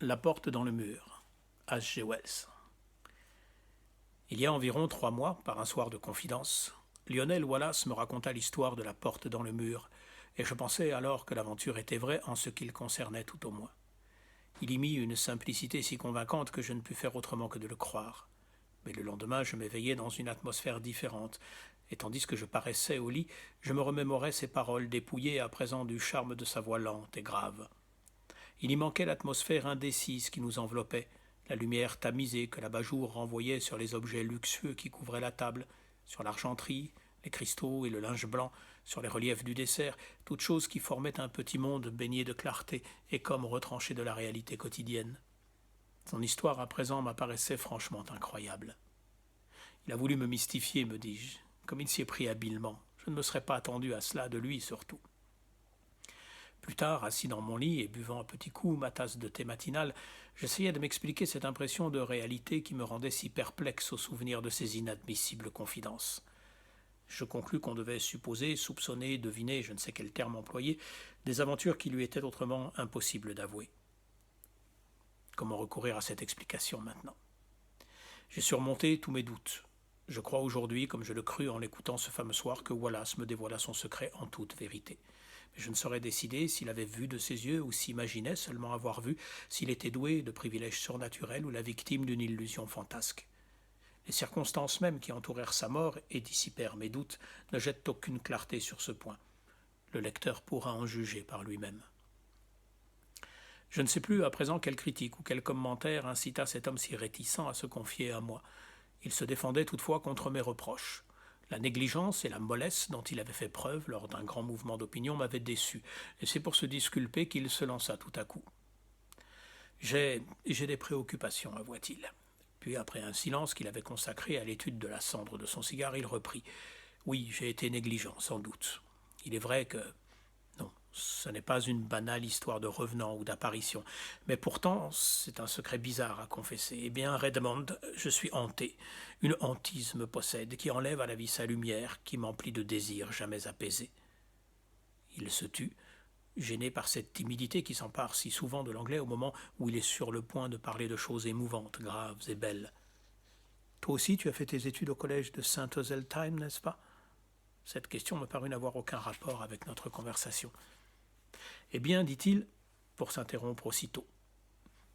La porte dans le mur. H. G. Wells. Il y a environ 3 mois, par un soir de confidence, Lionel Wallace me raconta l'histoire de la porte dans le mur, et je pensais alors que l'aventure était vraie en ce qui le concernait tout au moins. Il y mit une simplicité si convaincante que je ne pus faire autrement que de le croire. Mais le lendemain, je m'éveillai dans une atmosphère différente, et tandis que je paraissais au lit, je me remémorais ses paroles dépouillées à présent du charme de sa voix lente et grave. Il y manquait l'atmosphère indécise qui nous enveloppait, la lumière tamisée que l'abat-jour renvoyait sur les objets luxueux qui couvraient la table, sur l'argenterie, les cristaux et le linge blanc, sur les reliefs du dessert, toutes choses qui formaient un petit monde baigné de clarté et comme retranché de la réalité quotidienne. Son histoire à présent m'apparaissait franchement incroyable. Il a voulu me mystifier, me dis-je, comme il s'y est pris habilement. Je ne me serais pas attendu à cela de lui surtout. Plus tard, assis dans mon lit et buvant à petits coups ma tasse de thé matinal, j'essayais de m'expliquer cette impression de réalité qui me rendait si perplexe au souvenir de ces inadmissibles confidences. Je conclus qu'on devait supposer, soupçonner, deviner, je ne sais quel terme employer, des aventures qui lui étaient autrement impossibles d'avouer. Comment recourir à cette explication maintenant? J'ai surmonté tous mes doutes. Je crois aujourd'hui, comme je le crus en l'écoutant ce fameux soir, que Wallace me dévoila son secret en toute vérité. Mais je ne saurais décider s'il avait vu de ses yeux ou s'imaginait seulement avoir vu, s'il était doué de privilèges surnaturels ou la victime d'une illusion fantasque. Les circonstances mêmes qui entourèrent sa mort et dissipèrent mes doutes ne jettent aucune clarté sur ce point. Le lecteur pourra en juger par lui-même. Je ne sais plus à présent quelle critique ou quel commentaire incita cet homme si réticent à se confier à moi. Il se défendait toutefois contre mes reproches. La négligence et la mollesse dont il avait fait preuve lors d'un grand mouvement d'opinion m'avaient déçu, et c'est pour se disculper qu'il se lança tout à coup. J'ai des préoccupations, avoua-t-il. Puis, après un silence qu'il avait consacré à l'étude de la cendre de son cigare, il reprit. Oui, j'ai été négligent, sans doute. Il est vrai que... Non, ce n'est pas une banale histoire de revenant ou d'apparition, mais pourtant c'est un secret bizarre à confesser. Eh bien, Redmond, je suis hanté. Une hantise me possède, qui enlève à la vie sa lumière, qui m'emplit de désirs jamais apaisés. Il se tut, gêné par cette timidité qui s'empare si souvent de l'anglais au moment où il est sur le point de parler de choses émouvantes, graves et belles. Toi aussi, tu as fait tes études au collège de Saint-Oseltime, n'est-ce pas? Cette question me parut n'avoir aucun rapport avec notre conversation. Eh bien, dit-il, pour s'interrompre aussitôt.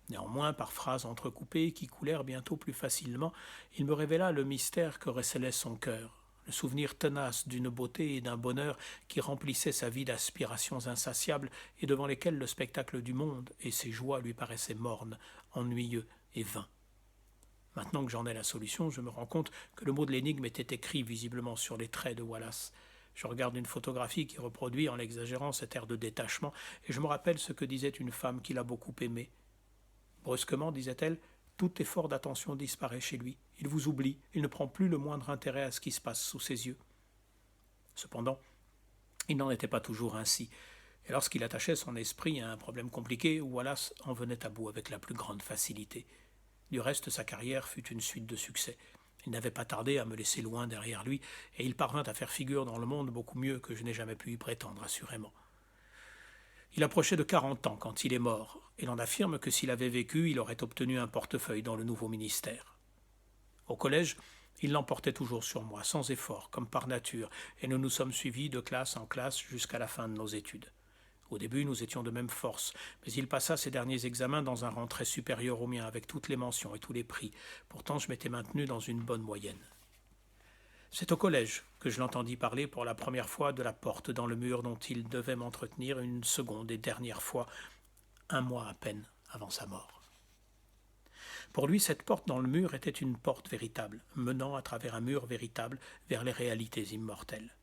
Néanmoins, par phrases entrecoupées qui coulèrent bientôt plus facilement, il me révéla le mystère que recélait son cœur, le souvenir tenace d'une beauté et d'un bonheur qui remplissaient sa vie d'aspirations insatiables et devant lesquelles le spectacle du monde et ses joies lui paraissaient mornes, ennuyeux et vains. Maintenant que j'en ai la solution, je me rends compte que le mot de l'énigme était écrit visiblement sur les traits de Wallace. Je regarde une photographie qui reproduit en exagérant cet air de détachement, et je me rappelle ce que disait une femme qu'il a beaucoup aimée. Brusquement, disait-elle, tout effort d'attention disparaît chez lui. Il vous oublie, il ne prend plus le moindre intérêt à ce qui se passe sous ses yeux. Cependant, il n'en était pas toujours ainsi, et lorsqu'il attachait son esprit à un problème compliqué, Wallace en venait à bout avec la plus grande facilité. Du reste, sa carrière fut une suite de succès. Il n'avait pas tardé à me laisser loin derrière lui, et il parvint à faire figure dans le monde beaucoup mieux que je n'ai jamais pu y prétendre, assurément. Il approchait de 40 ans quand il est mort, et l'on affirme que s'il avait vécu, il aurait obtenu un portefeuille dans le nouveau ministère. Au collège, il l'emportait toujours sur moi, sans effort, comme par nature, et nous nous sommes suivis de classe en classe jusqu'à la fin de nos études. Au début, nous étions de même force, mais il passa ses derniers examens dans un rang très supérieur au mien, avec toutes les mentions et tous les prix. Pourtant, je m'étais maintenu dans une bonne moyenne. C'est au collège que je l'entendis parler pour la première fois de la porte dans le mur dont il devait m'entretenir une seconde et dernière fois, un mois à peine avant sa mort. Pour lui, cette porte dans le mur était une porte véritable, menant à travers un mur véritable vers les réalités immortelles.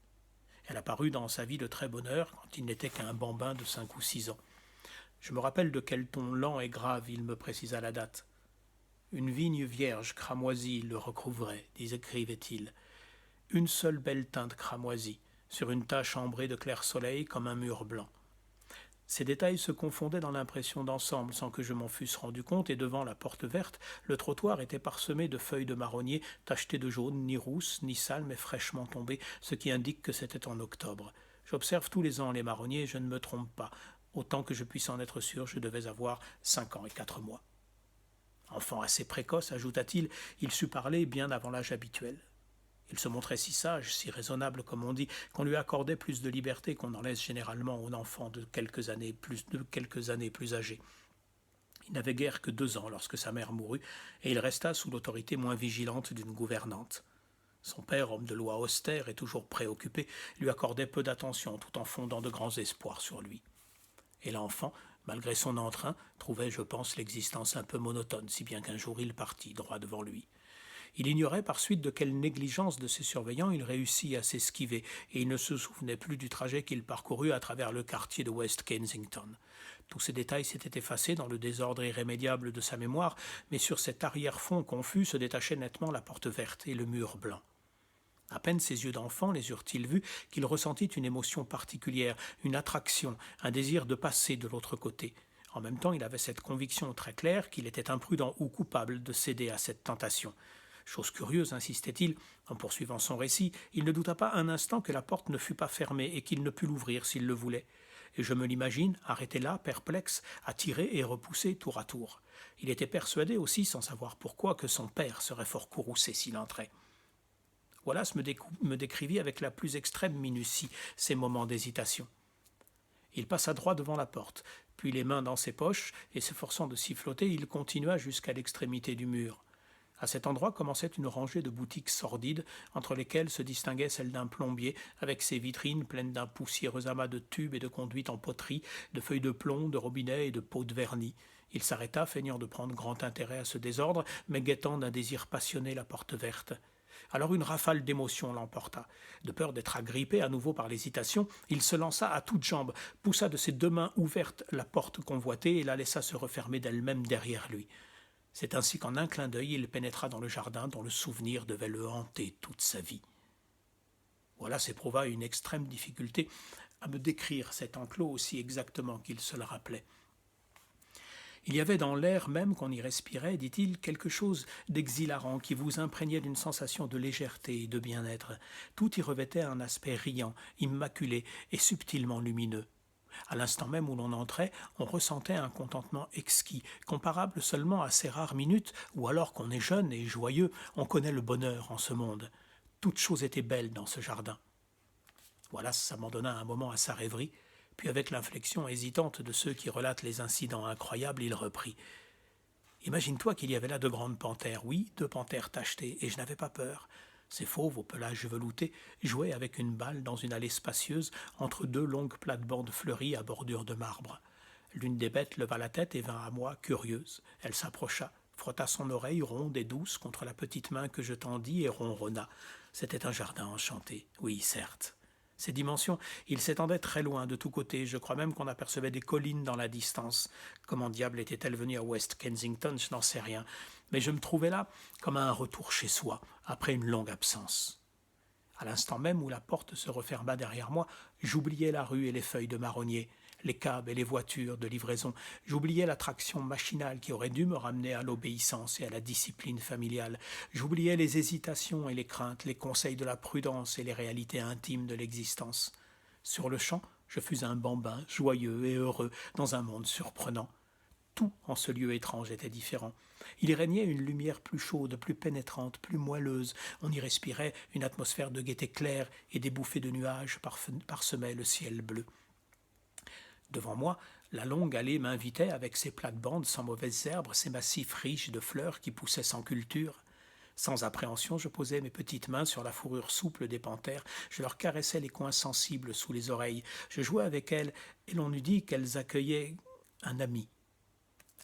Elle apparut dans sa vie de très bonne heure, quand il n'était qu'un bambin de 5 ou 6 ans. Je me rappelle de quel ton lent et grave il me précisa la date. Une vigne vierge cramoisie le recouvrait, écrivait-il. Une seule belle teinte cramoisie, sur une tache ambrée de clair soleil comme un mur blanc. Ces détails se confondaient dans l'impression d'ensemble sans que je m'en fusse rendu compte, et devant la porte verte, le trottoir était parsemé de feuilles de marronnier, tachetées de jaune, ni rousses, ni sales, mais fraîchement tombées, ce qui indique que c'était en octobre. J'observe tous les ans les marronniers, je ne me trompe pas. Autant que je puisse en être sûr, je devais avoir 5 ans et 4 mois. Enfant assez précoce, ajouta-t-il, il sut parler bien avant l'âge habituel. Il se montrait si sage, si raisonnable, comme on dit, qu'on lui accordait plus de liberté qu'on en laisse généralement aux enfants de quelques années plus âgés. Il n'avait guère que 2 ans lorsque sa mère mourut, et il resta sous l'autorité moins vigilante d'une gouvernante. Son père, homme de loi austère et toujours préoccupé, lui accordait peu d'attention tout en fondant de grands espoirs sur lui. Et l'enfant, malgré son entrain, trouvait, je pense, l'existence un peu monotone, si bien qu'un jour il partit droit devant lui. Il ignorait par suite de quelle négligence de ses surveillants il réussit à s'esquiver, et il ne se souvenait plus du trajet qu'il parcourut à travers le quartier de West Kensington. Tous ces détails s'étaient effacés dans le désordre irrémédiable de sa mémoire, mais sur cet arrière-fond confus se détachait nettement la porte verte et le mur blanc. À peine ses yeux d'enfant les eurent-ils vus qu'il ressentit une émotion particulière, une attraction, un désir de passer de l'autre côté. En même temps, il avait cette conviction très claire qu'il était imprudent ou coupable de céder à cette tentation. Chose curieuse, insistait-il, en poursuivant son récit, il ne douta pas un instant que la porte ne fût pas fermée et qu'il ne pût l'ouvrir s'il le voulait. Et je me l'imagine, arrêté là, perplexe, à tirer et repousser tour à tour. Il était persuadé aussi, sans savoir pourquoi, que son père serait fort courroucé s'il entrait. Wallace me décrivit avec la plus extrême minutie ces moments d'hésitation. Il passa droit devant la porte, puis les mains dans ses poches, et s'efforçant de siffloter, il continua jusqu'à l'extrémité du mur. À cet endroit commençait une rangée de boutiques sordides, entre lesquelles se distinguait celle d'un plombier, avec ses vitrines pleines d'un poussiéreux amas de tubes et de conduites en poterie, de feuilles de plomb, de robinets et de pots de vernis. Il s'arrêta, feignant de prendre grand intérêt à ce désordre, mais guettant d'un désir passionné la porte verte. Alors une rafale d'émotion l'emporta. De peur d'être agrippé à nouveau par l'hésitation, il se lança à toutes jambes, poussa de ses 2 mains ouvertes la porte convoitée et la laissa se refermer d'elle-même derrière lui. C'est ainsi qu'en un clin d'œil, il pénétra dans le jardin dont le souvenir devait le hanter toute sa vie. Wallace éprouva une extrême difficulté à me décrire cet enclos aussi exactement qu'il se le rappelait. Il y avait dans l'air même qu'on y respirait, dit-il, quelque chose d'exhilarant qui vous imprégnait d'une sensation de légèreté et de bien-être. Tout y revêtait un aspect riant, immaculé et subtilement lumineux. À l'instant même où l'on entrait, on ressentait un contentement exquis, comparable seulement à ces rares minutes où, alors qu'on est jeune et joyeux, on connaît le bonheur en ce monde. Toute chose était belle dans ce jardin. Wallace s'abandonna un moment à sa rêverie, puis avec l'inflexion hésitante de ceux qui relatent les incidents incroyables, il reprit. « Imagine-toi qu'il y avait là 2 grandes panthères, oui, 2 panthères tachetées, et je n'avais pas peur. Ces fauves au pelage velouté jouaient avec une balle dans une allée spacieuse entre 2 longues plates-bandes fleuries à bordure de marbre. L'une des bêtes leva la tête et vint à moi, curieuse. Elle s'approcha, frotta son oreille ronde et douce contre la petite main que je tendis et ronronna. C'était un jardin enchanté, oui, certes. Ses dimensions, il s'étendait très loin de tous côtés. Je crois même qu'on apercevait des collines dans la distance. Comment diable était-elle venue à West Kensington, je n'en sais rien. Mais je me trouvais là comme à un retour chez soi, après une longue absence. À l'instant même où la porte se referma derrière moi, j'oubliais la rue et les feuilles de marronnier, les cabs et les voitures de livraison. J'oubliais l'attraction machinale qui aurait dû me ramener à l'obéissance et à la discipline familiale. J'oubliais les hésitations et les craintes, les conseils de la prudence et les réalités intimes de l'existence. Sur le champ, je fus un bambin, joyeux et heureux, dans un monde surprenant. Tout en ce lieu étrange était différent. Il y régnait une lumière plus chaude, plus pénétrante, plus moelleuse. On y respirait une atmosphère de gaieté claire et des bouffées de nuages parsemaient le ciel bleu. Devant moi, la longue allée m'invitait avec ses plates-bandes sans mauvaises herbes, ses massifs riches de fleurs qui poussaient sans culture. Sans appréhension, je posais mes petites mains sur la fourrure souple des panthères, je leur caressais les coins sensibles sous les oreilles, je jouais avec elles, et l'on eût dit qu'elles accueillaient un ami.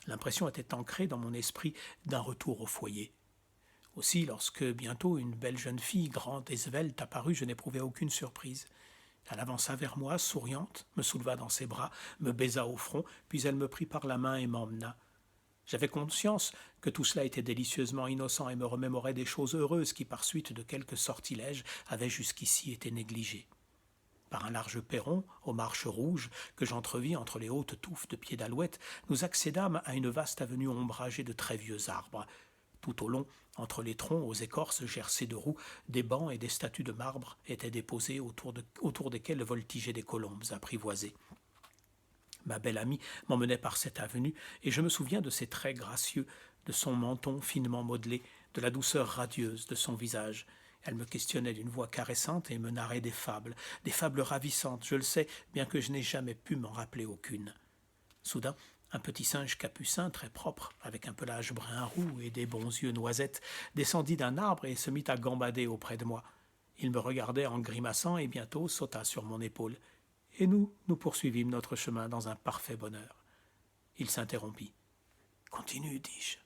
L'impression était ancrée dans mon esprit d'un retour au foyer. Aussi, lorsque bientôt une belle jeune fille, grande et svelte, apparut, je n'éprouvai aucune surprise. Elle avança vers moi, souriante, me souleva dans ses bras, me baisa au front, puis elle me prit par la main et m'emmena. J'avais conscience que tout cela était délicieusement innocent et me remémorait des choses heureuses qui, par suite de quelques sortilèges, avaient jusqu'ici été négligées. Par un large perron, aux marches rouges, que j'entrevis entre les hautes touffes de pieds d'alouette, nous accédâmes à une vaste avenue ombragée de très vieux arbres. Tout au long, entre les troncs aux écorces gercées de roux, des bancs et des statues de marbre étaient déposés autour desquels voltigeaient des colombes apprivoisées. Ma belle amie m'emmenait par cette avenue, et je me souviens de ses traits gracieux, de son menton finement modelé, de la douceur radieuse de son visage. Elle me questionnait d'une voix caressante et me narrait des fables ravissantes, je le sais, bien que je n'ai jamais pu m'en rappeler aucune. Soudain, un petit singe capucin très propre, avec un pelage brun roux et des bons yeux noisettes, descendit d'un arbre et se mit à gambader auprès de moi. Il me regardait en grimaçant et bientôt sauta sur mon épaule. Et nous poursuivîmes notre chemin dans un parfait bonheur. Il s'interrompit. Continue, dis-je.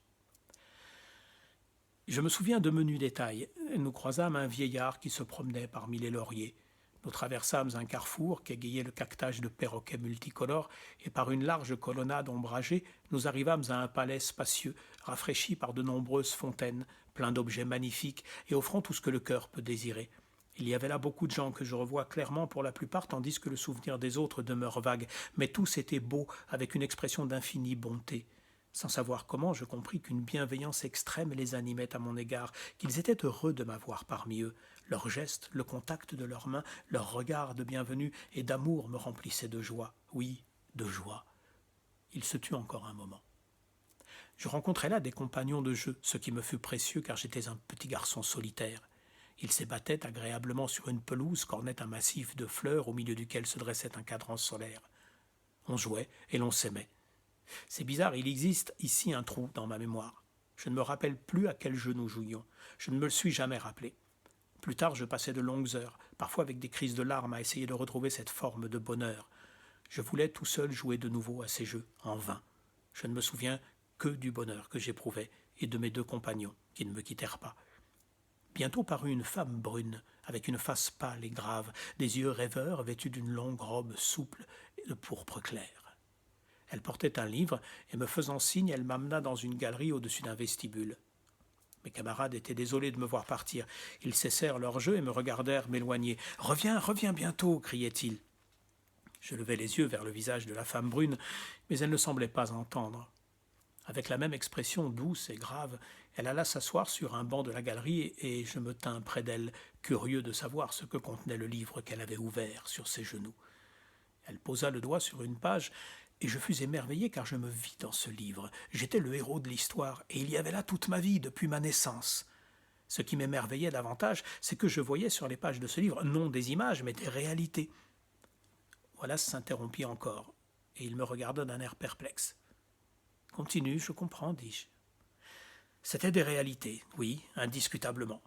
Je me souviens de menus détails. Nous croisâmes un vieillard qui se promenait parmi les lauriers. Nous traversâmes un carrefour qu'égayait le caquetage de perroquets multicolores, et par une large colonnade ombragée, nous arrivâmes à un palais spacieux, rafraîchi par de nombreuses fontaines, plein d'objets magnifiques et offrant tout ce que le cœur peut désirer. Il y avait là beaucoup de gens que je revois clairement pour la plupart, tandis que le souvenir des autres demeure vague, mais tous étaient beaux, avec une expression d'infinie bonté. Sans savoir comment, je compris qu'une bienveillance extrême les animait à mon égard, qu'ils étaient heureux de m'avoir parmi eux. Leurs gestes, le contact de leurs mains, leurs regards de bienvenue et d'amour me remplissaient de joie. Oui, de joie. Il se tut encore un moment. Je rencontrai là des compagnons de jeu, ce qui me fut précieux car j'étais un petit garçon solitaire. Ils s'ébattaient agréablement sur une pelouse qu'ornait un massif de fleurs au milieu duquel se dressait un cadran solaire. On jouait et l'on s'aimait. C'est bizarre, il existe ici un trou dans ma mémoire. Je ne me rappelle plus à quel jeu nous jouions. Je ne me le suis jamais rappelé. Plus tard, je passais de longues heures, parfois avec des crises de larmes, à essayer de retrouver cette forme de bonheur. Je voulais tout seul jouer de nouveau à ces jeux, en vain. Je ne me souviens que du bonheur que j'éprouvais et de mes deux compagnons, qui ne me quittèrent pas. Bientôt parut une femme brune, avec une face pâle et grave, des yeux rêveurs vêtus d'une longue robe souple et de pourpre clair. Elle portait un livre, et me faisant signe, elle m'amena dans une galerie au-dessus d'un vestibule. Mes camarades étaient désolés de me voir partir. Ils cessèrent leur jeu et me regardèrent m'éloigner. « Reviens, reviens bientôt !» criaient-ils. Je levai les yeux vers le visage de la femme brune, mais elle ne semblait pas entendre. Avec la même expression douce et grave, elle alla s'asseoir sur un banc de la galerie et je me tins près d'elle, curieux de savoir ce que contenait le livre qu'elle avait ouvert sur ses genoux. Elle posa le doigt sur une page, et je fus émerveillé car je me vis dans ce livre. J'étais le héros de l'histoire, et il y avait là toute ma vie depuis ma naissance. Ce qui m'émerveillait davantage, c'est que je voyais sur les pages de ce livre non des images, mais des réalités. Wallace s'interrompit encore, et il me regarda d'un air perplexe. « Continue, je comprends, dis-je. » C'étaient des réalités, oui, indiscutablement.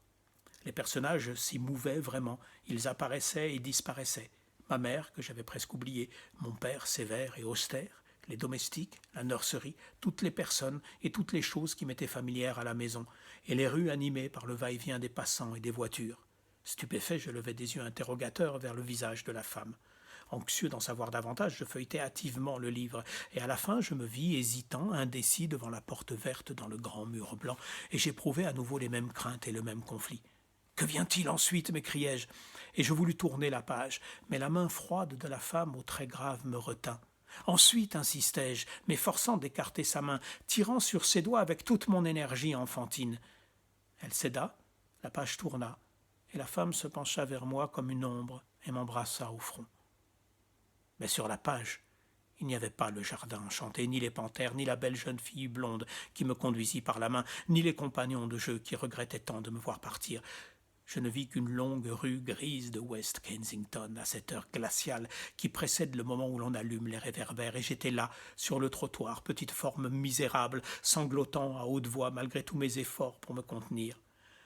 Les personnages s'y mouvaient vraiment, ils apparaissaient et disparaissaient. Ma mère, que j'avais presque oubliée, mon père sévère et austère, les domestiques, la nurserie, toutes les personnes et toutes les choses qui m'étaient familières à la maison, et les rues animées par le va-et-vient des passants et des voitures. Stupéfait, je levai des yeux interrogateurs vers le visage de la femme. Anxieux d'en savoir davantage, je feuilletai hâtivement le livre, et à la fin je me vis hésitant, indécis devant la porte verte dans le grand mur blanc, et j'éprouvai à nouveau les mêmes craintes et le même conflit. « Que vient-il ensuite » m'écriai-je, et je voulus tourner la page, mais la main froide de la femme aux traits graves me retint. Ensuite, insistai-je, m'efforçant d'écarter sa main, tirant sur ses doigts avec toute mon énergie enfantine. Elle céda, la page tourna, et la femme se pencha vers moi comme une ombre et m'embrassa au front. Mais sur la page, il n'y avait pas le jardin enchanté, ni les panthères, ni la belle jeune fille blonde qui me conduisit par la main, ni les compagnons de jeu qui regrettaient tant de me voir partir. Je ne vis qu'une longue rue grise de West Kensington, à cette heure glaciale qui précède le moment où l'on allume les réverbères, et j'étais là, sur le trottoir, petite forme misérable, sanglotant à haute voix malgré tous mes efforts pour me contenir.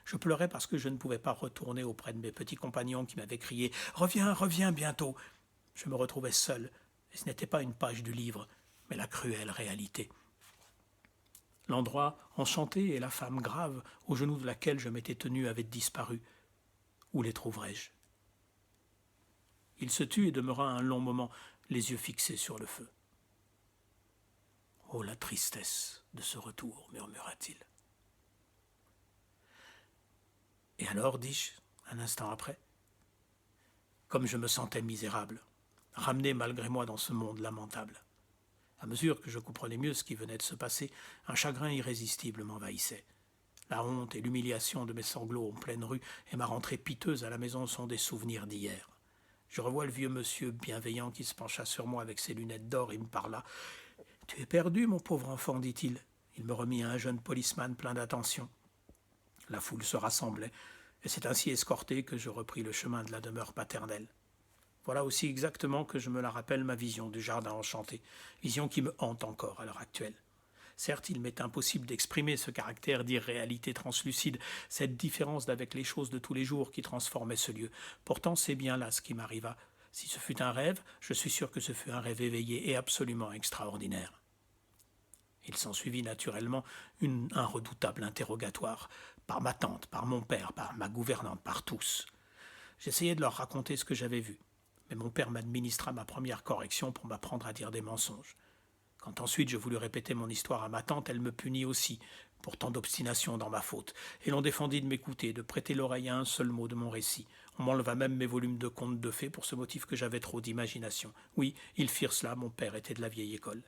Je pleurais parce que je ne pouvais pas retourner auprès de mes petits compagnons qui m'avaient crié « Reviens, reviens bientôt !» Je me retrouvais seul, et ce n'était pas une page du livre, mais la cruelle réalité. L'endroit enchanté et la femme grave, aux genoux de laquelle je m'étais tenu, avaient disparu. Où les trouverais-je ? Il se tut et demeura un long moment, les yeux fixés sur le feu. « Oh, la tristesse de ce retour !» murmura-t-il. « Et alors, dis-je, un instant après, comme je me sentais misérable, ramené malgré moi dans ce monde lamentable. À mesure que je comprenais mieux ce qui venait de se passer, un chagrin irrésistible m'envahissait. La honte et l'humiliation de mes sanglots en pleine rue et ma rentrée piteuse à la maison sont des souvenirs d'hier. Je revois le vieux monsieur bienveillant qui se pencha sur moi avec ses lunettes d'or et me parla. « Tu es perdu, mon pauvre enfant, dit-il. » Il me remit à un jeune policeman plein d'attention. La foule se rassemblait, et c'est ainsi escorté que je repris le chemin de la demeure paternelle. Voilà aussi exactement que je me la rappelle ma vision du jardin enchanté, vision qui me hante encore à l'heure actuelle. Certes, il m'est impossible d'exprimer ce caractère d'irréalité translucide, cette différence d'avec les choses de tous les jours qui transformait ce lieu. Pourtant, c'est bien là ce qui m'arriva. Si ce fut un rêve, je suis sûr que ce fut un rêve éveillé et absolument extraordinaire. Il s'ensuivit naturellement un redoutable interrogatoire, par ma tante, par mon père, par ma gouvernante, par tous. J'essayai de leur raconter ce que j'avais vu, mais mon père m'administra ma première correction pour m'apprendre à dire des mensonges. Quand ensuite je voulus répéter mon histoire à ma tante, elle me punit aussi, pour tant d'obstination dans ma faute, et l'on défendit de m'écouter, de prêter l'oreille à un seul mot de mon récit. On m'enleva même mes volumes de contes de fées pour ce motif que j'avais trop d'imagination. Oui, ils firent cela, mon père était de la vieille école.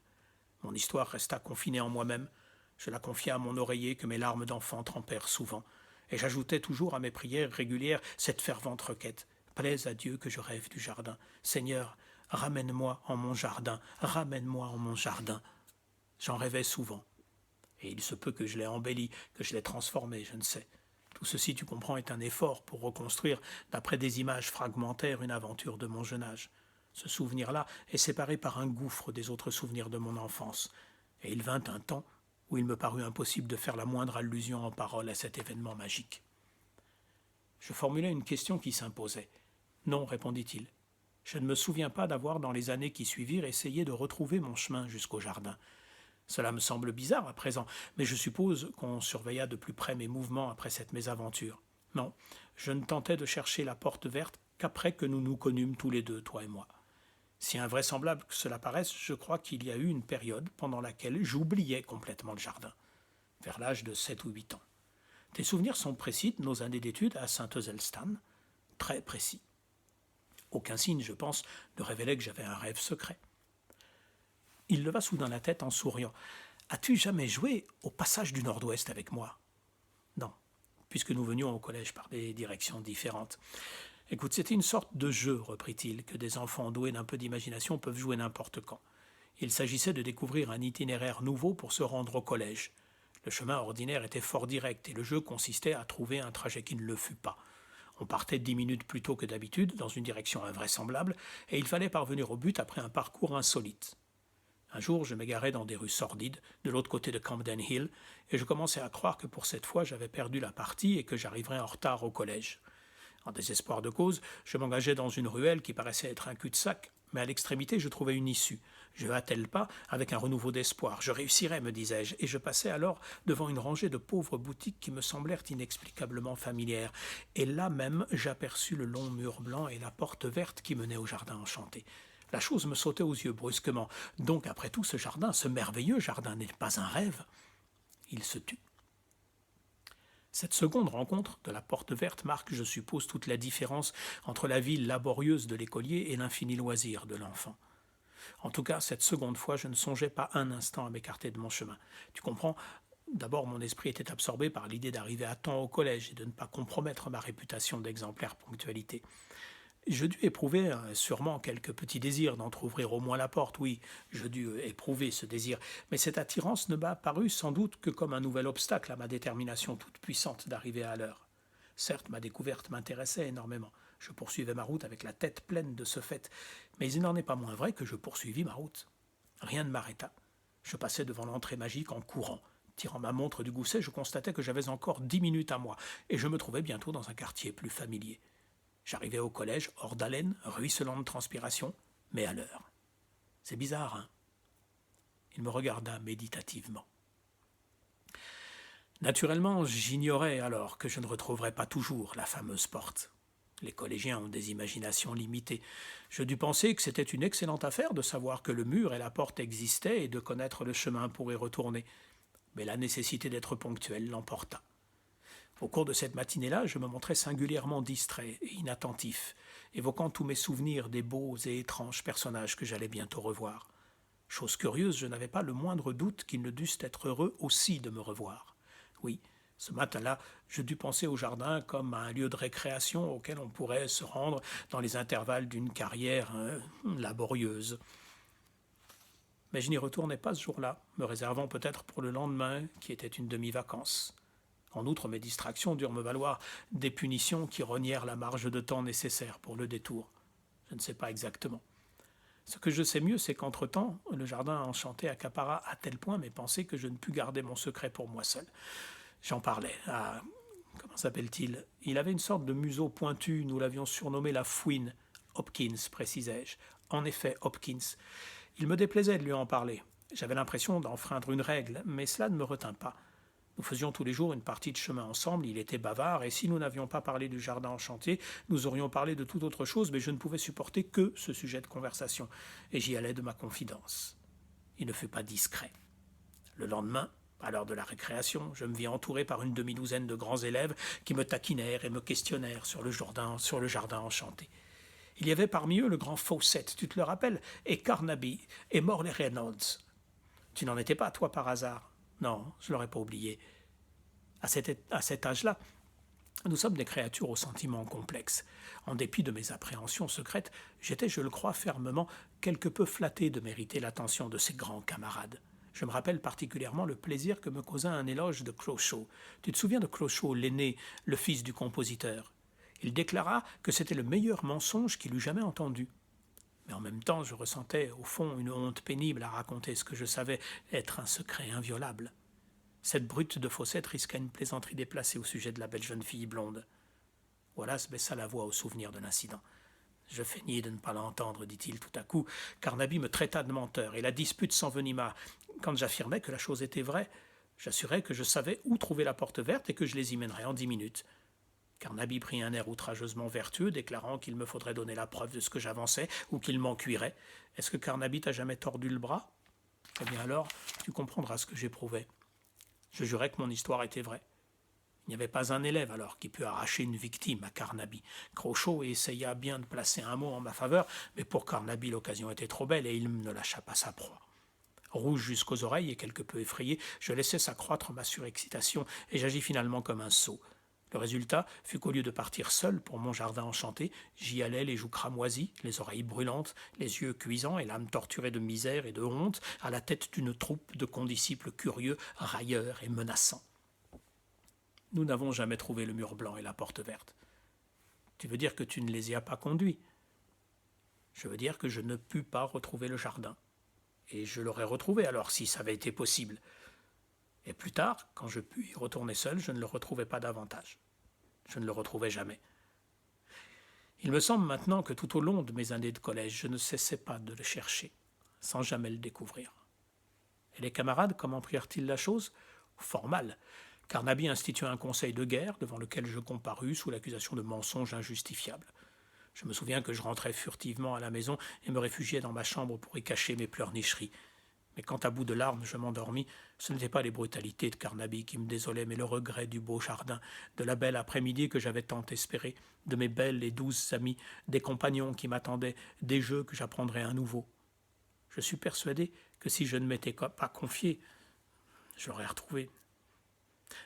Mon histoire resta confinée en moi-même. Je la confiai à mon oreiller que mes larmes d'enfant trempèrent souvent, et j'ajoutais toujours à mes prières régulières cette fervente requête. Plaise à Dieu que je rêve du jardin. Seigneur, ramène-moi en mon jardin, ramène-moi en mon jardin. J'en rêvais souvent. Et il se peut que je l'ai embelli, que je l'ai transformé, je ne sais. Tout ceci, tu comprends, est un effort pour reconstruire, d'après des images fragmentaires, une aventure de mon jeune âge. Ce souvenir-là est séparé par un gouffre des autres souvenirs de mon enfance. Et il vint un temps où il me parut impossible de faire la moindre allusion en parole à cet événement magique. Je formulai une question qui s'imposait. Non, répondit-il. Je ne me souviens pas d'avoir, dans les années qui suivirent, essayé de retrouver mon chemin jusqu'au jardin. Cela me semble bizarre à présent, mais je suppose qu'on surveilla de plus près mes mouvements après cette mésaventure. Non, je ne tentais de chercher la porte verte qu'après que nous nous connûmes tous les deux, toi et moi. Si invraisemblable que cela paraisse, je crois qu'il y a eu une période pendant laquelle j'oubliais complètement le jardin, vers l'âge de 7 ou 8 ans. Tes souvenirs sont précis de nos années d'études à Saint-Euselstan, très précis. Aucun signe, je pense, ne révélait que j'avais un rêve secret. Il leva soudain la tête en souriant. « As-tu jamais joué au passage du Nord-Ouest avec moi ?» Non, puisque nous venions au collège par des directions différentes. « Écoute, c'était une sorte de jeu, reprit-il, que des enfants doués d'un peu d'imagination peuvent jouer n'importe quand. Il s'agissait de découvrir un itinéraire nouveau pour se rendre au collège. Le chemin ordinaire était fort direct et le jeu consistait à trouver un trajet qui ne le fût pas. On partait 10 minutes plus tôt que d'habitude, dans une direction invraisemblable, et il fallait parvenir au but après un parcours insolite. Un jour, je m'égarais dans des rues sordides, de l'autre côté de Camden Hill, et je commençais à croire que pour cette fois j'avais perdu la partie et que j'arriverais en retard au collège. En désespoir de cause, je m'engageais dans une ruelle qui paraissait être un cul-de-sac, mais à l'extrémité je trouvais une issue. Je hâtais le pas avec un renouveau d'espoir. Je réussirais, me disais-je, et je passais alors devant une rangée de pauvres boutiques qui me semblèrent inexplicablement familières. Et là même, j'aperçus le long mur blanc et la porte verte qui menait au jardin enchanté. La chose me sautait aux yeux brusquement. Donc, après tout, ce jardin, ce merveilleux jardin, n'est pas un rêve. Il se tut. Cette seconde rencontre de la porte verte marque, je suppose, toute la différence entre la vie laborieuse de l'écolier et l'infini loisir de l'enfant. En tout cas, cette seconde fois, je ne songeais pas un instant à m'écarter de mon chemin. Tu comprends ? D'abord, mon esprit était absorbé par l'idée d'arriver à temps au collège et de ne pas compromettre ma réputation d'exemplaire ponctualité. Je dus éprouver sûrement quelques petits désirs d'entr'ouvrir au moins la porte, oui, je dus éprouver ce désir, mais cette attirance ne m'a paru sans doute que comme un nouvel obstacle à ma détermination toute puissante d'arriver à l'heure. Certes, ma découverte m'intéressait énormément, je poursuivais ma route avec la tête pleine de ce fait, mais il n'en est pas moins vrai que je poursuivis ma route. Rien ne m'arrêta. Je passais devant l'entrée magique en courant. Tirant ma montre du gousset, je constatais que j'avais encore 10 minutes à moi, et je me trouvais bientôt dans un quartier plus familier. J'arrivais au collège, hors d'haleine, ruisselant de transpiration, mais à l'heure. C'est bizarre, hein ? Il me regarda méditativement. Naturellement, j'ignorais alors que je ne retrouverais pas toujours la fameuse porte. Les collégiens ont des imaginations limitées. Je dus penser que c'était une excellente affaire de savoir que le mur et la porte existaient et de connaître le chemin pour y retourner. Mais la nécessité d'être ponctuel l'emporta. Au cours de cette matinée-là, je me montrais singulièrement distrait et inattentif, évoquant tous mes souvenirs des beaux et étranges personnages que j'allais bientôt revoir. Chose curieuse, je n'avais pas le moindre doute qu'ils ne dussent être heureux aussi de me revoir. Oui, Ce matin-là, je dus penser au jardin comme à un lieu de récréation auquel on pourrait se rendre dans les intervalles d'une carrière laborieuse. Mais je n'y retournai pas ce jour-là, me réservant peut-être pour le lendemain, qui était une demi-vacance. En outre, mes distractions durent me valoir des punitions qui renièrent la marge de temps nécessaire pour le détour. Je ne sais pas exactement. Ce que je sais mieux, c'est qu'entre-temps, le jardin enchanté accapara à tel point mes pensées que je ne pus garder mon secret pour moi seul. J'en parlais à... Comment s'appelle-t-il? Il avait une sorte de museau pointu, nous l'avions surnommé la fouine. Hopkins, précisai-je. En effet, Hopkins. Il me déplaisait de lui en parler. J'avais l'impression d'enfreindre une règle, mais cela ne me retint pas. Nous faisions tous les jours une partie de chemin ensemble, il était bavard, et si nous n'avions pas parlé du jardin enchanté, nous aurions parlé de toute autre chose, mais je ne pouvais supporter que ce sujet de conversation, et j'y allais de ma confidence. Il ne fut pas discret. Le lendemain, à l'heure de la récréation, je me vis entouré par une demi-douzaine de grands élèves qui me taquinèrent et me questionnèrent sur le jardin enchanté. Il y avait parmi eux le grand Fawcett, tu te le rappelles, et Carnaby, et Morley Reynolds. Tu n'en étais pas, toi, par hasard? Non, je ne l'aurais pas oublié. À cet âge-là, nous sommes des créatures aux sentiments complexes. En dépit de mes appréhensions secrètes, j'étais, je le crois fermement, quelque peu flatté de mériter l'attention de ces grands camarades. Je me rappelle particulièrement le plaisir que me causa un éloge de Crawshaw. Tu te souviens de Crawshaw, l'aîné, le fils du compositeur? Il déclara que c'était le meilleur mensonge qu'il eût jamais entendu. Mais en même temps, je ressentais, au fond, une honte pénible à raconter ce que je savais être un secret inviolable. Cette brute de Fawcett risqua une plaisanterie déplacée au sujet de la belle jeune fille blonde. Wallace baissa la voix au souvenir de l'incident. Je feignis de ne pas l'entendre, dit-il tout à coup. Carnaby me traita de menteur, et la dispute s'envenima. Quand j'affirmais que la chose était vraie, j'assurais que je savais où trouver la porte verte et que je les y mènerais en 10 minutes. Carnaby prit un air outrageusement vertueux, déclarant qu'il me faudrait donner la preuve de ce que j'avançais ou qu'il m'en cuirait. Est-ce que Carnaby t'a jamais tordu le bras? Eh bien alors, tu comprendras ce que j'éprouvais. Je jurais que mon histoire était vraie. Il n'y avait pas un élève alors qui put arracher une victime à Carnaby. Crawshaw essaya bien de placer un mot en ma faveur, mais pour Carnaby l'occasion était trop belle et il ne lâcha pas sa proie. Rouge jusqu'aux oreilles et quelque peu effrayé, je laissai s'accroître ma surexcitation et j'agis finalement comme un sot. Le résultat fut qu'au lieu de partir seul pour mon jardin enchanté, j'y allais les joues cramoisies, les oreilles brûlantes, les yeux cuisants et l'âme torturée de misère et de honte, à la tête d'une troupe de condisciples curieux, railleurs et menaçants. Nous n'avons jamais trouvé le mur blanc et la porte verte. Tu veux dire que tu ne les y as pas conduits? Je veux dire que je ne pus pas retrouver le jardin. Et je l'aurais retrouvé alors si ça avait été possible. Et plus tard, quand je pus y retourner seul, je ne le retrouvai pas davantage. Je ne le retrouvai jamais. Il me semble maintenant que tout au long de mes années de collège, je ne cessais pas de le chercher, sans jamais le découvrir. Et les camarades, comment prirent-ils la chose? Fort mal. Carnaby institua un conseil de guerre devant lequel je comparus sous l'accusation de mensonge injustifiable. Je me souviens que je rentrais furtivement à la maison et me réfugiais dans ma chambre pour y cacher mes pleurnicheries. Mais quand à bout de larmes je m'endormis, ce n'étaient pas les brutalités de Carnaby qui me désolaient, mais le regret du beau jardin, de la belle après-midi que j'avais tant espérée, de mes belles et douces amies, des compagnons qui m'attendaient, des jeux que j'apprendrais à nouveau. Je suis persuadé que si je ne m'étais pas confié, je l'aurais retrouvé.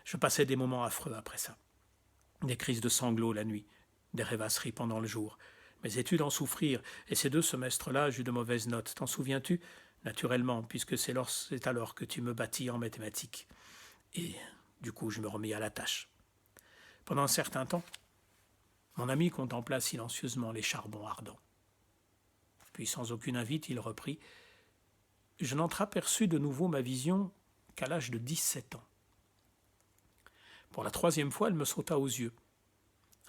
Je passais des moments affreux après ça. Des crises de sanglots la nuit, des rêvasseries pendant le jour. Mes études en souffrirent, et ces 2 semestres-là, j'eus de mauvaises notes. T'en souviens-tu? Naturellement, puisque c'est alors que tu me battis en mathématiques. Et du coup, je me remis à la tâche. Pendant un certain temps, mon ami contempla silencieusement les charbons ardents. Puis, sans aucune invite, il reprit. Je n'entreaperçus de nouveau ma vision qu'à l'âge de 17 ans. Pour la 3e fois, elle me sauta aux yeux.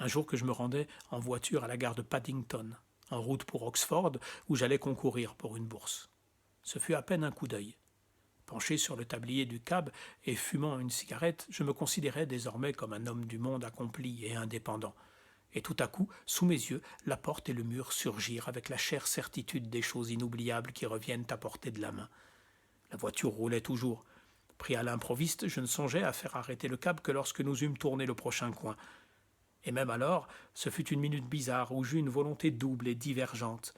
Un jour que je me rendais en voiture à la gare de Paddington, en route pour Oxford, où j'allais concourir pour une bourse. Ce fut à peine un coup d'œil. Penché sur le tablier du cab et fumant une cigarette, je me considérais désormais comme un homme du monde accompli et indépendant. Et tout à coup, sous mes yeux, la porte et le mur surgirent avec la chère certitude des choses inoubliables qui reviennent à portée de la main. La voiture roulait toujours. Pris à l'improviste, je ne songeais à faire arrêter le cab que lorsque nous eûmes tourné le prochain coin. Et même alors, ce fut une minute bizarre où j'eus une volonté double et divergente.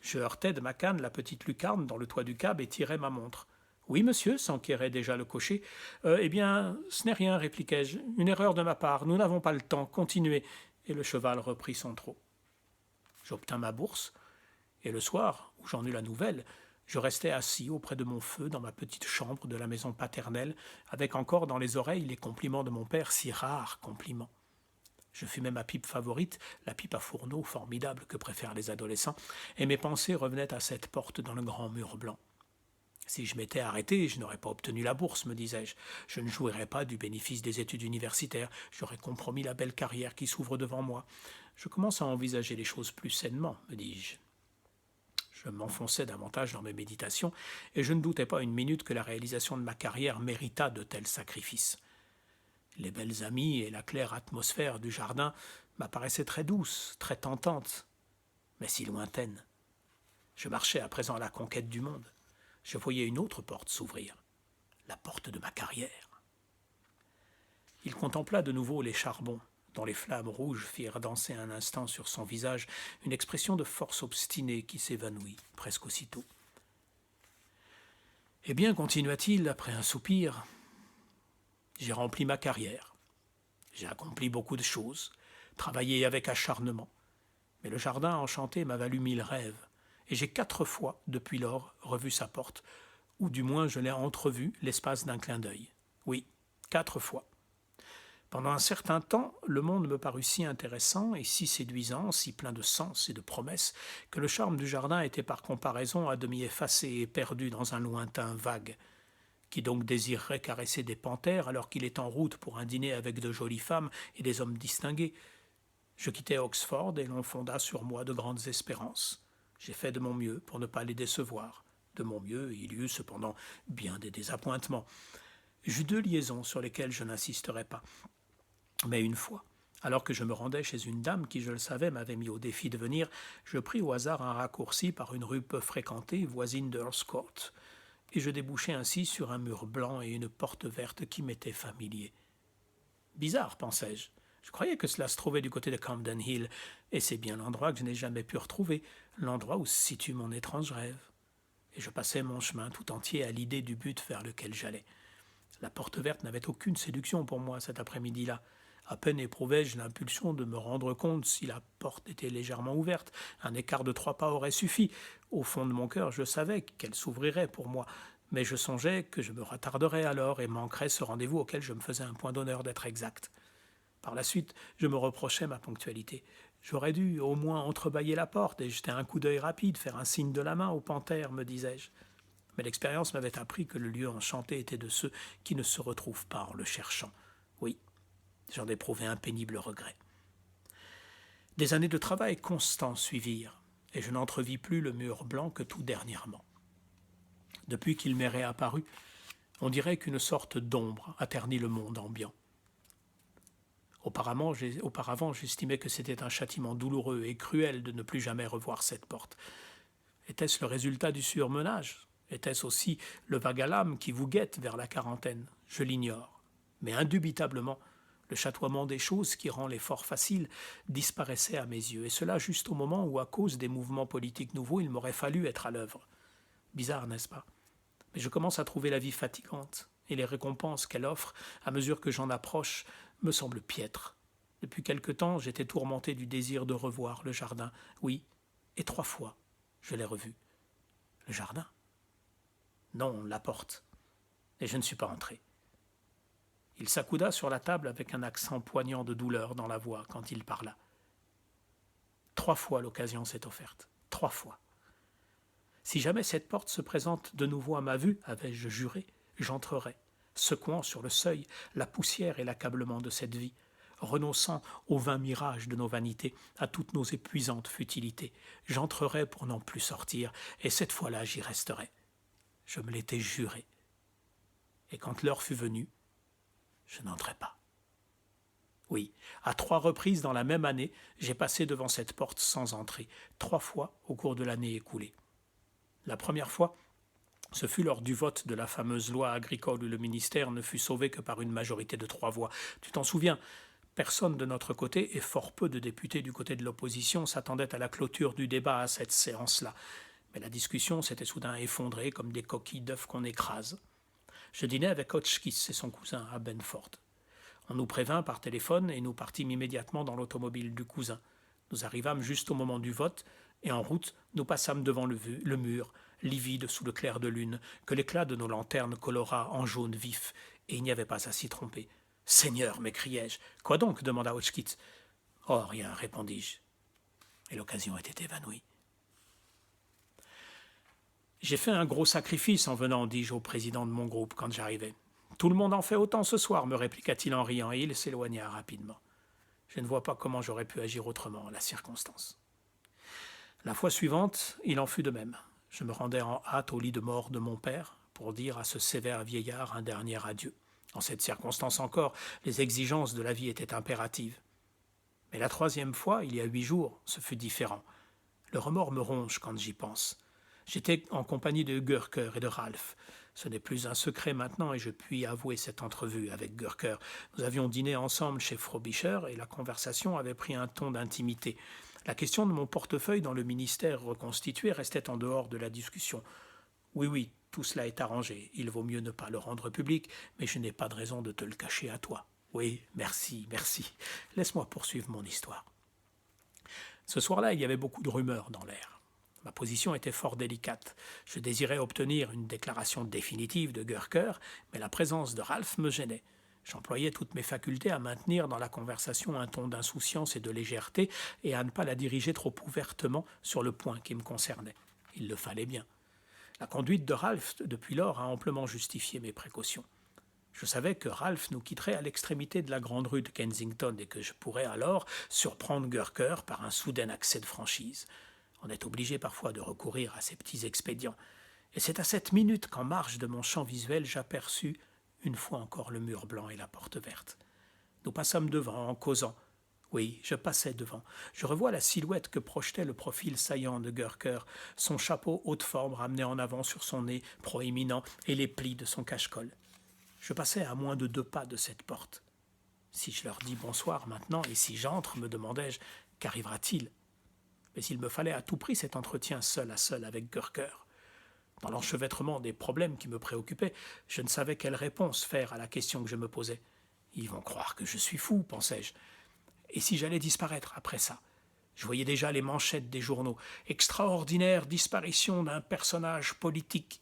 Je heurtai de ma canne la petite lucarne dans le toit du cab et tirai ma montre. Oui, monsieur, s'enquérait déjà le cocher. Eh bien, ce n'est rien, répliquai-je. Une erreur de ma part. Nous n'avons pas le temps. Continuez. Et le cheval reprit son trot. J'obtins ma bourse, et le soir, où j'en eus la nouvelle, je restai assis auprès de mon feu dans ma petite chambre de la maison paternelle, avec encore dans les oreilles les compliments de mon père, si rares compliments. Je fumais ma pipe favorite, la pipe à fourneau formidable que préfèrent les adolescents, et mes pensées revenaient à cette porte dans le grand mur blanc. Si je m'étais arrêté, je n'aurais pas obtenu la bourse, me disais-je. Je ne jouirais pas du bénéfice des études universitaires. J'aurais compromis la belle carrière qui s'ouvre devant moi. Je commence à envisager les choses plus sainement, me dis-je. Je m'enfonçais davantage dans mes méditations, et je ne doutais pas une minute que la réalisation de ma carrière méritât de tels sacrifices. Les belles amies et la claire atmosphère du jardin m'apparaissaient très douces, très tentantes, mais si lointaines. Je marchais à présent à la conquête du monde. Je voyais une autre porte s'ouvrir, la porte de ma carrière. Il contempla de nouveau les charbons, dont les flammes rouges firent danser un instant sur son visage une expression de force obstinée qui s'évanouit presque aussitôt. Eh bien, continua-t-il après un soupir, j'ai rempli ma carrière. J'ai accompli beaucoup de choses, travaillé avec acharnement. Mais le jardin enchanté m'a valu 1000 rêves, et j'ai 4 fois, depuis lors, revu sa porte, ou du moins je l'ai entrevue l'espace d'un clin d'œil. Oui, 4 fois. Pendant un certain temps, le monde me parut si intéressant et si séduisant, si plein de sens et de promesses, que le charme du jardin était par comparaison à demi effacé et perdu dans un lointain vague. Qui donc désirerait caresser des panthères alors qu'il est en route pour un dîner avec de jolies femmes et des hommes distingués? Je quittai Oxford et l'on fonda sur moi de grandes espérances. J'ai fait de mon mieux pour ne pas les décevoir. De mon mieux, il y eut cependant bien des désappointements. J'eus 2 liaisons sur lesquelles je n'insisterai pas. Mais une fois, alors que je me rendais chez une dame qui, je le savais, m'avait mis au défi de venir, je pris au hasard un raccourci par une rue peu fréquentée, voisine d'Earl's Court, et je débouchai ainsi sur un mur blanc et une porte verte qui m'étaient familiers. Bizarre, pensai-je. Je croyais que cela se trouvait du côté de Camden Hill, et c'est bien l'endroit que je n'ai jamais pu retrouver, l'endroit où se situe mon étrange rêve. Et je passais mon chemin tout entier à l'idée du but vers lequel j'allais. La porte verte n'avait aucune séduction pour moi cet après-midi-là. À peine éprouvais-je l'impulsion de me rendre compte si la porte était légèrement ouverte. Un écart de 3 pas aurait suffi. Au fond de mon cœur, je savais qu'elle s'ouvrirait pour moi, mais je songeais que je me retarderais alors et manquerais ce rendez-vous auquel je me faisais un point d'honneur d'être exact. Par la suite, je me reprochais ma ponctualité. J'aurais dû au moins entrebâiller la porte et jeter un coup d'œil rapide, faire un signe de la main aux panthères, me disais-je. Mais l'expérience m'avait appris que le lieu enchanté était de ceux qui ne se retrouvent pas en le cherchant. Oui, j'en éprouvais un pénible regret. Des années de travail constant suivirent, et je n'entrevis plus le mur blanc que tout dernièrement. Depuis qu'il m'est réapparu, on dirait qu'une sorte d'ombre a terni le monde ambiant. Auparavant, j'estimais que c'était un châtiment douloureux et cruel de ne plus jamais revoir cette porte. Était-ce le résultat du surmenage? Était-ce aussi le vague à l'âme qui vous guette vers la quarantaine? Je l'ignore. Mais indubitablement, le chatoiement des choses qui rend l'effort facile disparaissait à mes yeux, et cela juste au moment où, à cause des mouvements politiques nouveaux, il m'aurait fallu être à l'œuvre. Bizarre, n'est-ce pas? Mais je commence à trouver la vie fatigante, et les récompenses qu'elle offre, à mesure que j'en approche, me semblent piètres. Depuis quelque temps, j'étais tourmenté du désir de revoir le jardin. Oui, et 3 fois, je l'ai revu. Le jardin? Non, la porte. Et je ne suis pas entré. Il s'accouda sur la table avec un accent poignant de douleur dans la voix quand il parla. 3 fois l'occasion s'est offerte. 3 fois. Si jamais cette porte se présente de nouveau à ma vue, avais-je juré, j'entrerai, secouant sur le seuil la poussière et l'accablement de cette vie, renonçant aux vains mirages de nos vanités, à toutes nos épuisantes futilités. J'entrerai pour n'en plus sortir, et cette fois-là j'y resterai. Je me l'étais juré. Et quand l'heure fut venue, je n'entrai pas. Oui, à 3 reprises dans la même année, j'ai passé devant cette porte sans entrer, 3 fois au cours de l'année écoulée. La première fois, ce fut lors du vote de la fameuse loi agricole où le ministère ne fut sauvé que par une majorité de 3 voix. Tu t'en souviens, personne de notre côté et fort peu de députés du côté de l'opposition s'attendaient à la clôture du débat à cette séance-là. Mais la discussion s'était soudain effondrée comme des coquilles d'œufs qu'on écrase. Je dînais avec Hotchkiss et son cousin à Benford. On nous prévint par téléphone et nous partîmes immédiatement dans l'automobile du cousin. Nous arrivâmes juste au moment du vote, et en route, nous passâmes devant le mur, livide sous le clair de lune, que l'éclat de nos lanternes colora en jaune vif, et il n'y avait pas à s'y tromper. « Seigneur !» m'écriai-je. « Quoi donc ?» demanda Hotchkiss. « Oh, rien, répondis-je. » Et l'occasion était évanouie. « J'ai fait un gros sacrifice en venant, dis-je au président de mon groupe quand j'arrivais. Tout le monde en fait autant ce soir, me répliqua-t-il en riant, et il s'éloigna rapidement. Je ne vois pas comment j'aurais pu agir autrement en la circonstance. La fois suivante, il en fut de même. Je me rendais en hâte au lit de mort de mon père pour dire à ce sévère vieillard un dernier adieu. En cette circonstance encore, les exigences de la vie étaient impératives. Mais la troisième fois, il y a 8 jours, ce fut différent. Le remords me ronge quand j'y pense. J'étais en compagnie de Gurker et de Ralph. Ce n'est plus un secret maintenant et je puis avouer cette entrevue avec Gurker. Nous avions dîné ensemble chez Frobisher et la conversation avait pris un ton d'intimité. La question de mon portefeuille dans le ministère reconstitué restait en dehors de la discussion. Oui, tout cela est arrangé. Il vaut mieux ne pas le rendre public, mais je n'ai pas de raison de te le cacher à toi. Oui, merci. Laisse-moi poursuivre mon histoire. Ce soir-là, il y avait beaucoup de rumeurs dans l'air. Ma position était fort délicate. Je désirais obtenir une déclaration définitive de Gurker, mais la présence de Ralph me gênait. J'employais toutes mes facultés à maintenir dans la conversation un ton d'insouciance et de légèreté et à ne pas la diriger trop ouvertement sur le point qui me concernait. Il le fallait bien. La conduite de Ralph, depuis lors, a amplement justifié mes précautions. Je savais que Ralph nous quitterait à l'extrémité de la grande rue de Kensington et que je pourrais alors surprendre Gurker par un soudain accès de franchise. On est obligé parfois de recourir à ces petits expédients. Et c'est à cette minute qu'en marge de mon champ visuel, j'aperçus une fois encore le mur blanc et la porte verte. Nous passâmes devant en causant. Oui, je passais devant. Je revois la silhouette que projetait le profil saillant de Gurker, son chapeau haute forme ramené en avant sur son nez proéminent et les plis de son cache-col. Je passais à moins de 2 pas de cette porte. Si je leur dis bonsoir maintenant, et si j'entre, me demandai-je, qu'arrivera-t-il ? Mais il me fallait à tout prix cet entretien seul à seul avec Gurker. Dans l'enchevêtrement des problèmes qui me préoccupaient, je ne savais quelle réponse faire à la question que je me posais. Ils vont croire que je suis fou, pensais-je. Et si j'allais disparaître après ça ? Je voyais déjà les manchettes des journaux. Extraordinaire disparition d'un personnage politique.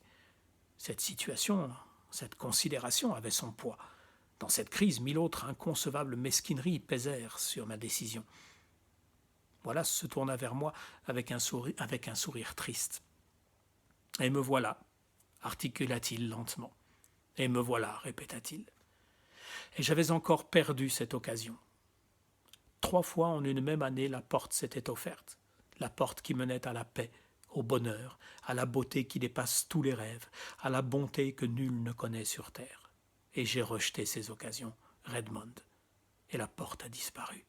Cette situation, cette considération avait son poids. Dans cette crise, 1000 autres inconcevables mesquineries pesèrent sur ma décision. Wallace se tourna vers moi avec un sourire triste. « Et me voilà » articula-t-il lentement. « Et me voilà » répéta-t-il. Et j'avais encore perdu cette occasion. 3 fois en une même année, la porte s'était offerte. La porte qui menait à la paix, au bonheur, à la beauté qui dépasse tous les rêves, à la bonté que nul ne connaît sur terre. Et j'ai rejeté ces occasions, Redmond. Et la porte a disparu.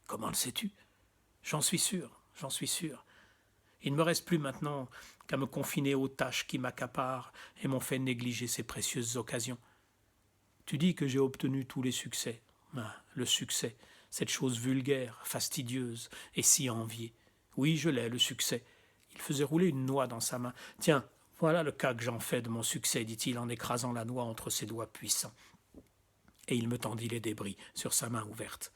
Comment le sais-tu ? J'en suis sûr. Il ne me reste plus maintenant qu'à me confiner aux tâches qui m'accaparent et m'ont fait négliger ces précieuses occasions. Tu dis que j'ai obtenu tous les succès. Le succès, cette chose vulgaire, fastidieuse et si enviée. Oui, je l'ai, le succès. Il faisait rouler une noix dans sa main. Tiens, voilà le cas que j'en fais de mon succès, dit-il en écrasant la noix entre ses doigts puissants. Et il me tendit les débris sur sa main ouverte.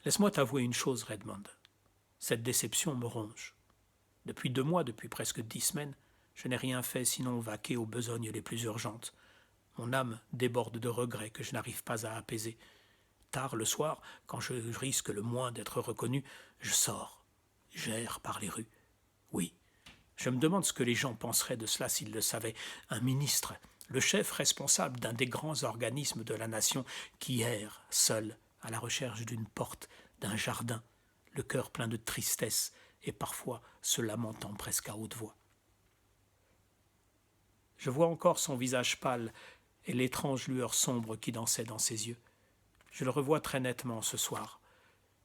Laisse-moi t'avouer une chose, Redmond. Cette déception me ronge. Depuis 2 mois, depuis presque 10 semaines, je n'ai rien fait sinon vaquer aux besognes les plus urgentes. Mon âme déborde de regrets que je n'arrive pas à apaiser. Tard le soir, quand je risque le moins d'être reconnu, je sors, j'erre par les rues. Oui, je me demande ce que les gens penseraient de cela s'ils le savaient. Un ministre, le chef responsable d'un des grands organismes de la nation, qui erre, seul, à la recherche d'une porte, d'un jardin, le cœur plein de tristesse et parfois se lamentant presque à haute voix. Je vois encore son visage pâle et l'étrange lueur sombre qui dansait dans ses yeux. Je le revois très nettement ce soir,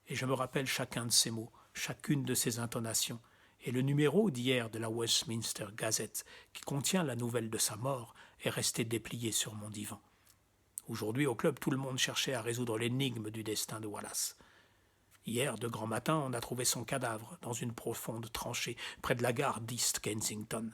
et je me rappelle chacun de ses mots, chacune de ses intonations, et le numéro d'hier de la Westminster Gazette, qui contient la nouvelle de sa mort, est resté déplié sur mon divan. Aujourd'hui, au club, tout le monde cherchait à résoudre l'énigme du destin de Wallace. Hier, de grand matin, on a trouvé son cadavre dans une profonde tranchée près de la gare d'East Kensington.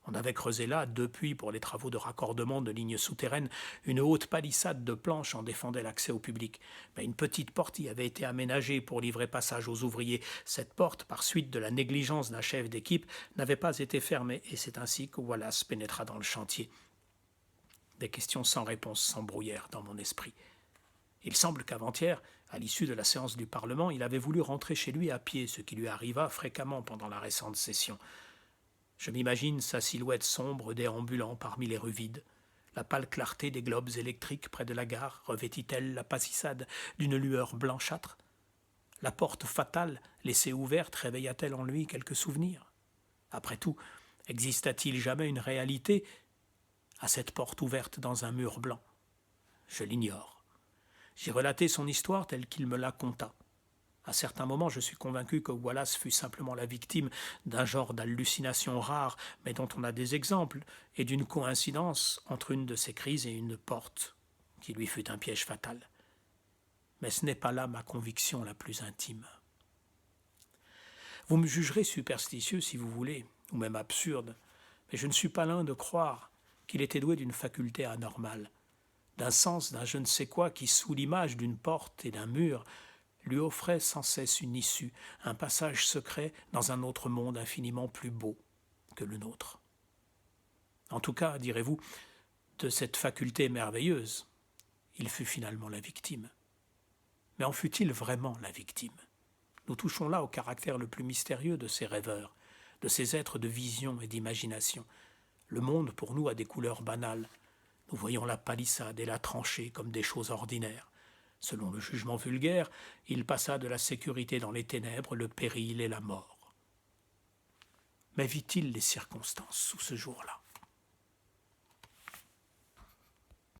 On avait creusé là, depuis pour les travaux de raccordement de lignes souterraines, une haute palissade de planches en défendait l'accès au public. Mais une petite porte y avait été aménagée pour livrer passage aux ouvriers. Cette porte, par suite de la négligence d'un chef d'équipe, n'avait pas été fermée, et c'est ainsi que Wallace pénétra dans le chantier. Des questions sans réponse s'embrouillèrent dans mon esprit. Il semble qu'avant-hier, à l'issue de la séance du Parlement, il avait voulu rentrer chez lui à pied, ce qui lui arriva fréquemment pendant la récente session. Je m'imagine sa silhouette sombre déambulant parmi les rues vides. La pâle clarté des globes électriques près de la gare revêtit-elle la palissade d'une lueur blanchâtre? La porte fatale, laissée ouverte, réveilla-t-elle en lui quelques souvenirs? Après tout, exista-t-il jamais une réalité à cette porte ouverte dans un mur blanc? Je l'ignore. J'ai relaté son histoire telle qu'il me la conta. À certains moments, je suis convaincu que Wallace fut simplement la victime d'un genre d'hallucination rare, mais dont on a des exemples, et d'une coïncidence entre une de ces crises et une porte, qui lui fut un piège fatal. Mais ce n'est pas là ma conviction la plus intime. Vous me jugerez superstitieux si vous voulez, ou même absurde, mais je ne suis pas l'un de croire qu'il était doué d'une faculté anormale, d'un sens d'un je ne sais quoi qui, sous l'image d'une porte et d'un mur, lui offrait sans cesse une issue, un passage secret dans un autre monde infiniment plus beau que le nôtre. En tout cas, direz-vous, de cette faculté merveilleuse, il fut finalement la victime. Mais en fut-il vraiment la victime? Nous touchons là au caractère le plus mystérieux de ces rêveurs, de ces êtres de vision et d'imagination. Le monde, pour nous, a des couleurs banales. Nous voyons la palissade et la tranchée comme des choses ordinaires. Selon le jugement vulgaire, il passa de la sécurité dans les ténèbres, le péril et la mort. Mais vit-il les circonstances sous ce jour-là?